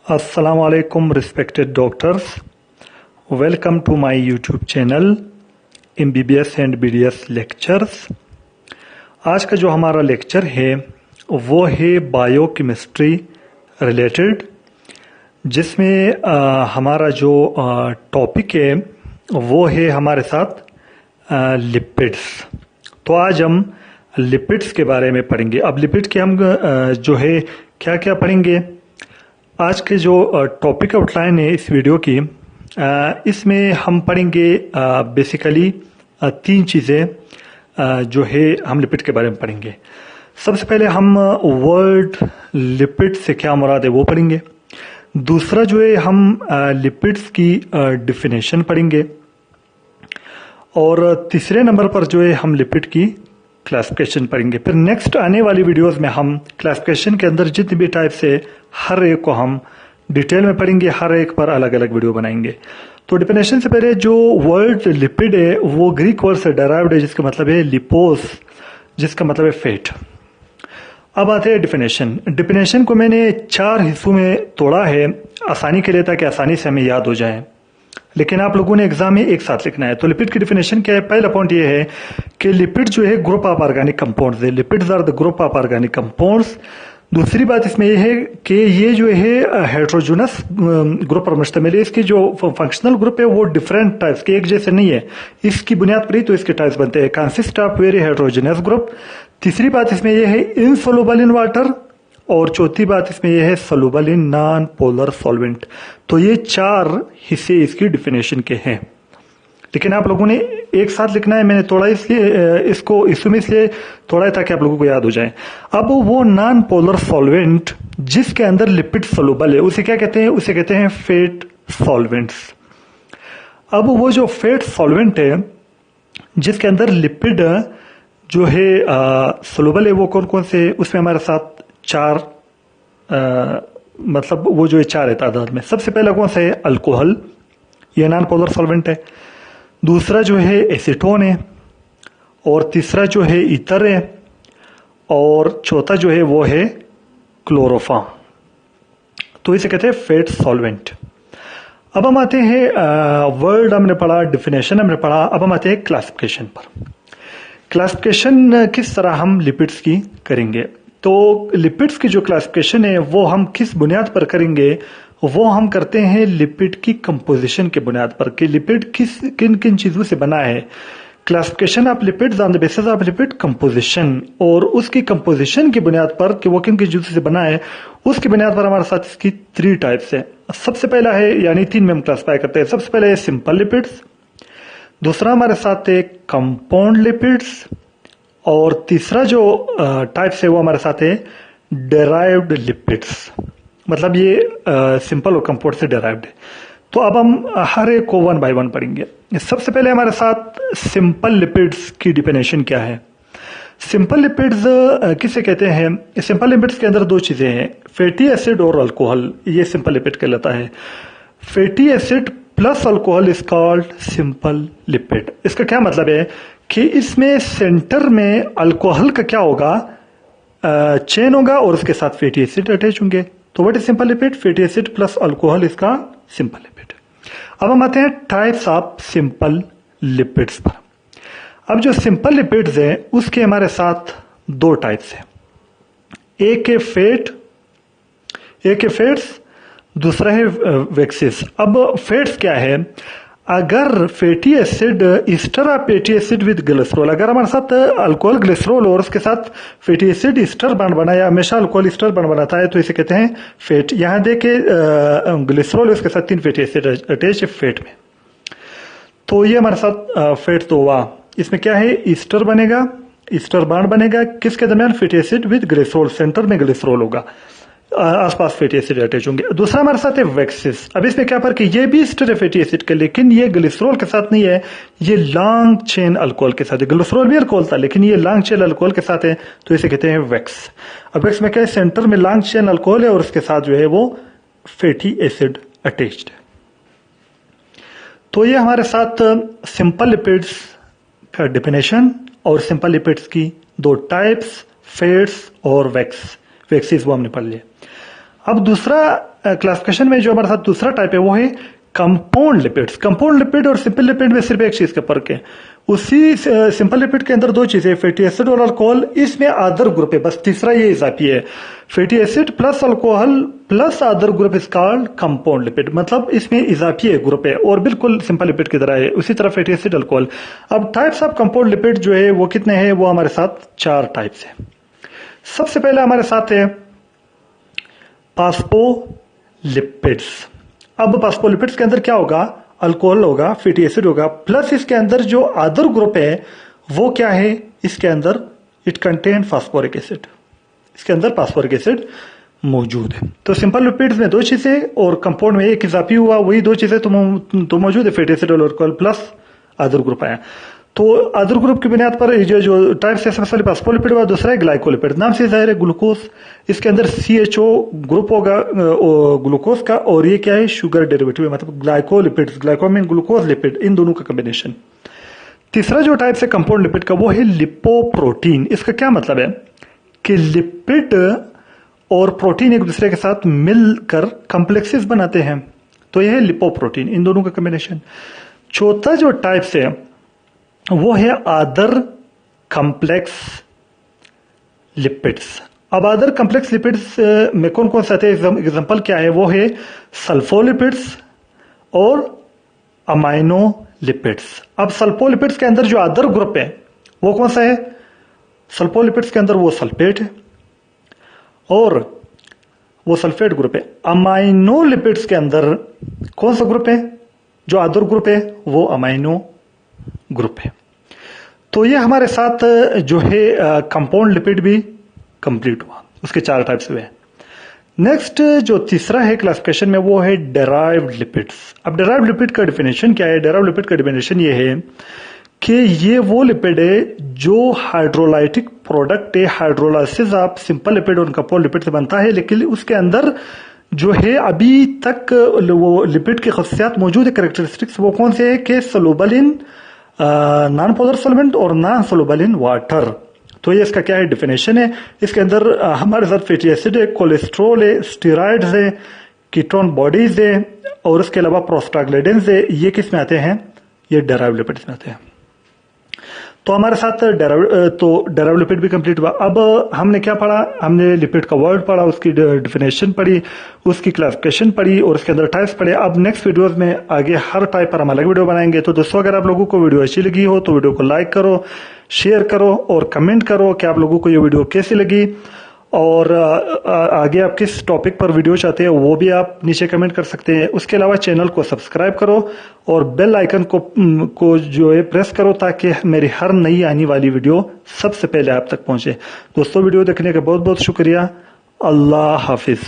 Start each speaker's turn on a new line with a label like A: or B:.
A: Assalamualukm respected doctors. Welcome to my YouTube channel MBBS and BDS lectures. आज का जो हमारा लेक्चर है वो है बायोकेमिस्ट्री रिलेटेड, जिसमें हमारा जो टॉपिक है वो है हमारे साथ लिपिड्स। तो आज हम लिपिड्स के बारे में पढ़ेंगे। अब लिपिड के हम जो है क्या क्या पढ़ेंगे। आज के जो टॉपिक आउटलाइन है इस वीडियो की, इसमें हम पढ़ेंगे बेसिकली तीन चीज़ें जो है हम लिपिड के बारे में पढ़ेंगे। सबसे पहले हम वर्ड लिपिड से क्या मुराद है वो पढ़ेंगे। दूसरा जो है हम लिपिड्स की डिफिनेशन पढ़ेंगे। और तीसरे नंबर पर जो है हम लिपिड की क्लासिफिकेशन पढ़ेंगे। फिर नेक्स्ट आने वाली वीडियोस में हम क्लासिफिकेशन के अंदर जितनी भी टाइप्स है हर एक को हम डिटेल में पढ़ेंगे, हर एक पर अलग अलग वीडियो बनाएंगे। तो डिफिनेशन से पहले जो वर्ड लिपिड है वो ग्रीक वर्ड से डेराइव्ड है, जिसका मतलब है लिपोस, जिसका मतलब है फैट। अब आते हैं डिफिनेशन। डिफिनेशन को मैंने 4 हिस्सों में तोड़ा है आसानी के लिए, ताकि आसानी से हमें याद हो जाए, लेकिन आप लोगों ने एग्जाम में एक साथ लिखना है। तो लिपिड की डिफिनेशन क्या है? पहला पॉइंट ये है कि लिपिड जो है ग्रुप ऑफ ऑर्गेनिक कंपाउंड्स है। Lipids are the group of organic compounds. दूसरी बात इसमें यह है कि ये जो है हेट्रोजेनस ग्रुप पर मुश्तमिल है। इसकी जो फंक्शनल ग्रुप है वो डिफरेंट टाइप्स के, एक जैसे नहीं है। इसकी बुनियाद पर ही तो इसके टाइप्स बनते हैं। Consist of very heterogeneous group. तीसरी बात इसमें यह है इनसोल्युबल इन वाटर। और चौथी बात इसमें यह है soluble in non polar solvent. तो ये 4 हिस्से इसकी डिफिनेशन के हैं, लेकिन आप लोगों ने एक साथ लिखना है। मैंने थोड़ा इसलिए इसको इसमें इसलिए थोड़ा है ताकि आप लोगों को याद हो जाए। अब वो नॉन पोलर सॉल्वेंट जिसके अंदर लिपिड सोल्युबल है उसे क्या कहते हैं? उसे कहते हैं फैट सॉल्वेंट्स। अब वो जो फैट सॉल्वेंट है जिसके अंदर लिपिड जो है सोल्युबल है, वो कौन कौन से? उसमें हमारे साथ 4 मतलब वो जो है 4 है तादाद में। सबसे पहला कौन सा है? अल्कोहल, ये नॉन पोलर सॉल्वेंट है। दूसरा जो है एसीटोन है। और तीसरा जो है ईथर है। और चौथा जो है वो है क्लोरोफॉर्म। तो इसे कहते हैं फैट सॉल्वेंट। अब हम आते हैं वर्ड हमने पढ़ा, डिफिनेशन हमने पढ़ा, अब हम आते हैं क्लासिफिकेशन पर। क्लासिफिकेशन किस तरह हम लिपिड्स की करेंगे? तो लिपिड्स की जो क्लासिफिकेशन है वो हम किस बुनियाद पर करेंगे? वो हम करते हैं लिपिड की कंपोजिशन के बुनियाद पर, कि लिपिड किन किन चीजों से बना है। Classification of lipids on the basis of lipid composition, और उसकी कंपोजिशन की बुनियाद पर कि वो किन किन चीजों से बना है, उसकी बुनियाद पर हमारे साथ इसकी 3 टाइप्स है। सबसे पहला है, यानी 3 में हम क्लासिफाई करते हैं। सबसे पहले है सिंपल लिपिड्स, दूसरा हमारे साथ है कंपाउंड लिपिड्स, और तीसरा जो टाइप्स है वो हमारे साथ है डेराइव्ड लिपिड्स। मतलब ये सिंपल और कंपाउंड से डेराइव्ड है। तो अब हम हर एक को 1 बाय 1 पढ़ेंगे। सबसे पहले हमारे साथ सिंपल लिपिड्स की डिफिनेशन क्या है। सिंपल लिपिड्स किसे कहते हैं? सिंपल लिपिड्स के अंदर 2 चीजें हैं, फैटी एसिड और अल्कोहल। ये सिंपल लिपिड कहलाता है। Fatty acid plus alcohol is called simple lipid. इसका क्या मतलब है कि इसमें सेंटर में अल्कोहल का क्या होगा? चेन होगा और उसके साथ फैटी एसिड अटैच होंगे। तो what is simple lipid? Fatty acid plus alcohol इसका सिंपल लिपिड। अब हम आते हैं टाइप्स ऑफ सिंपल लिपिड्स पर। अब जो सिंपल लिपिड्स हैं उसके हमारे साथ 2 टाइप्स हैं। एक है फैट्स, दूसरा है वैक्सेस। अब फैट्स क्या है? अगर fatty acid ester of fatty acid with glycerol, अगर हमारे साथ अल्कोहल ग्लिसरॉल और उसके साथ फैटी एसिड ईस्टर बॉन्ड बना, या हमेशा अल्कोहल ईस्टर बॉन्ड बनाता है, तो इसे कहते हैं फैट। यहां देखे ग्लिसरॉल उसके साथ 3 फैटी एसिड अटैच है फैट में। तो ये हमारे साथ फैट तो हुआ। इसमें क्या है? ईस्टर बनेगा, ईस्टर बॉन्ड बनेगा किसके दरमियान? Fatty acid with glycerol. Centre में ग्लिसरॉल होगा, आसपास फैटी एसिड अटैच होंगे। दूसरा हमारे साथ है वैक्सेस। अब इसमें क्या फर्क है? ये भी ईस्टर है फैटी एसिड का, लेकिन ये ग्लिसरॉल के साथ नहीं है, ये लॉन्ग चेन अल्कोहल के साथ है। ग्लिसरॉल भी अल्कोहल था, लेकिन ये लॉन्ग चेन अल्कोहल के साथ है, तो इसे कहते हैं वैक्स। अब वैक्स में क्या है? सेंटर में लॉन्ग चेन अल्कोहल है और उसके साथ जो है वो फैटी एसिड अटैच्ड है। तो ये हमारे साथ सिंपल लिपिड्स का डिफिनेशन और सिंपल लिपिड्स की 2 टाइप्स, फैट्स और वैक्सेस, वो हमने पढ़ लिया। अब दूसरा क्लासिफिकेशन में जो हमारे साथ दूसरा टाइप है वो है कंपाउंड लिपिड्स। कंपाउंड लिपिड और सिंपल लिपिड में सिर्फ एक चीज का फर्क है। उसी सिंपल लिपिड के अंदर दो चीजें, फैटी एसिड और अल्कोहल, इसमें अदर ग्रुप है, बस तीसरा ये इजाफी है। Fatty acid plus alcohol plus other group is called compound lipid, मतलब इसमें इजाफी है ग्रुप है और बिल्कुल सिंपल लिपिड की तरह है। उसी तरह फैटी एसिड अल्कोहल। अब टाइप्स ऑफ कंपाउंड लिपिड जो है वो कितने हैं, वो हमारे साथ 4 टाइप्स है। सबसे पहले हमारे साथ है फॉस्फोलिपिड्स। अब फॉस्फोलिपिड्स के अंदर क्या होगा, अल्कोहल होगा, फैटी एसिड होगा, प्लस इसके अंदर जो अदर ग्रुप है वो क्या है, इसके अंदर इट कंटेन फास्फोरिक एसिड, इसके अंदर फास्फोरिक एसिड मौजूद है। तो सिंपल लिपिड्स में 2 चीजें और कंपाउंड में एक इजाफी हुआ, वही 2 चीजें तो मौजूद है, फैटी एसिड और अल्कोहल प्लस अदर ग्रुप आया। तो अदर ग्रुप की बुनियाद पर जो टाइप्स है, सबसे पहले फॉस्फोलिपिड हुआ, दूसरा है ग्लाइकोलिपिड। नाम से जाहिर है ग्लूकोज, इसके अंदर CHO ग्रुप होगा ग्लूकोज का, और ये क्या है, शुगर डेरिवेटिव है, मतलब glycolipids, glyco mean glucose, lipid, इन दोनों का कॉम्बिनेशन। तीसरा जो टाइप है कंपाउंड लिपिड का वो है लिपोप्रोटीन। इसका क्या मतलब है कि लिपिड और प्रोटीन एक दूसरे के साथ मिलकर कॉम्प्लेक्सेस बनाते हैं, तो यह है लिपोप्रोटीन, इन दोनों का कॉम्बिनेशन। चौथा जो टाइप्स है वो है अदर कॉम्प्लेक्स लिपिड्स। अब अदर कॉम्प्लेक्स लिपिड्स में कौन कौन से आते हैं, एग्जांपल क्या है, वो है सल्फोलिपिड्स और अमाइनो लिपिड्स। अब सल्फोलिपिड्स के अंदर जो अदर ग्रुप है वो कौन सा है, सल्फोलिपिड्स के अंदर वो सल्फेट है और वो सल्फेट ग्रुप है। अमाइनो लिपिड्स के अंदर कौन सा ग्रुप है, जो अदर ग्रुप है वो अमाइनो ग्रुप है। तो ये हमारे साथ जो है कंपाउंड लिपिड भी कंप्लीट हुआ, उसके 4 टाइप्स हुए। नेक्स्ट जो तीसरा है क्लासिफिकेशन में वो है डेराइव्ड लिपिड्स। अब डेराइव्ड लिपिड का डिफिनेशन क्या है, डेराइव्ड लिपिड का डिफिनेशन ये है कि ये वो लिपिड है जो हाइड्रोलाइटिक प्रोडक्ट है, हाइड्रोलाइसिस ऑफ सिंपल लिपिड और कंपाउंड लिपिड से बनता है, लेकिन उसके अंदर जो है अभी तक वो लिपिड की खासियत मौजूद है, कैरेक्टरिस्टिक्स, वो कौन से है कि soluble in non polar solvent और नॉन सोलुबल इन वाटर। तो ये इसका क्या है, डिफिनेशन है। इसके अंदर हमारे साथ फैटी एसिड है, कोलेस्ट्रॉल है, स्टेरॉइड्स है, कीटोन बॉडीज है और इसके अलावा प्रोस्टाग्लैंडिन्स है। ये किस में आते हैं, ये डेराइव्ड लिपिड्स में आते हैं। तो हमारे साथ डेराइव्ड लिपिड भी कंप्लीट हुआ। अब हमने क्या पढ़ा, हमने लिपिड का वर्ड पढ़ा, उसकी डिफिनेशन पढ़ी, उसकी क्लासिफिकेशन पढ़ी और उसके अंदर टाइप्स पढ़े। अब नेक्स्ट वीडियोस में आगे हर टाइप पर हम अलग वीडियो बनाएंगे। तो दोस्तों अगर आप लोगों को वीडियो अच्छी लगी हो तो वीडियो को लाइक करो, शेयर करो और कमेंट करो कि आप लोगों को ये वीडियो कैसी लगी और आगे आप किस टॉपिक पर वीडियो चाहते हैं वो भी आप नीचे कमेंट कर सकते हैं। उसके अलावा चैनल को सब्सक्राइब करो और बेल आइकन को जो है प्रेस करो ताकि मेरी हर नई आने वाली वीडियो सबसे पहले आप तक पहुंचे। दोस्तों वीडियो देखने का बहुत बहुत शुक्रिया। अल्लाह हाफिज।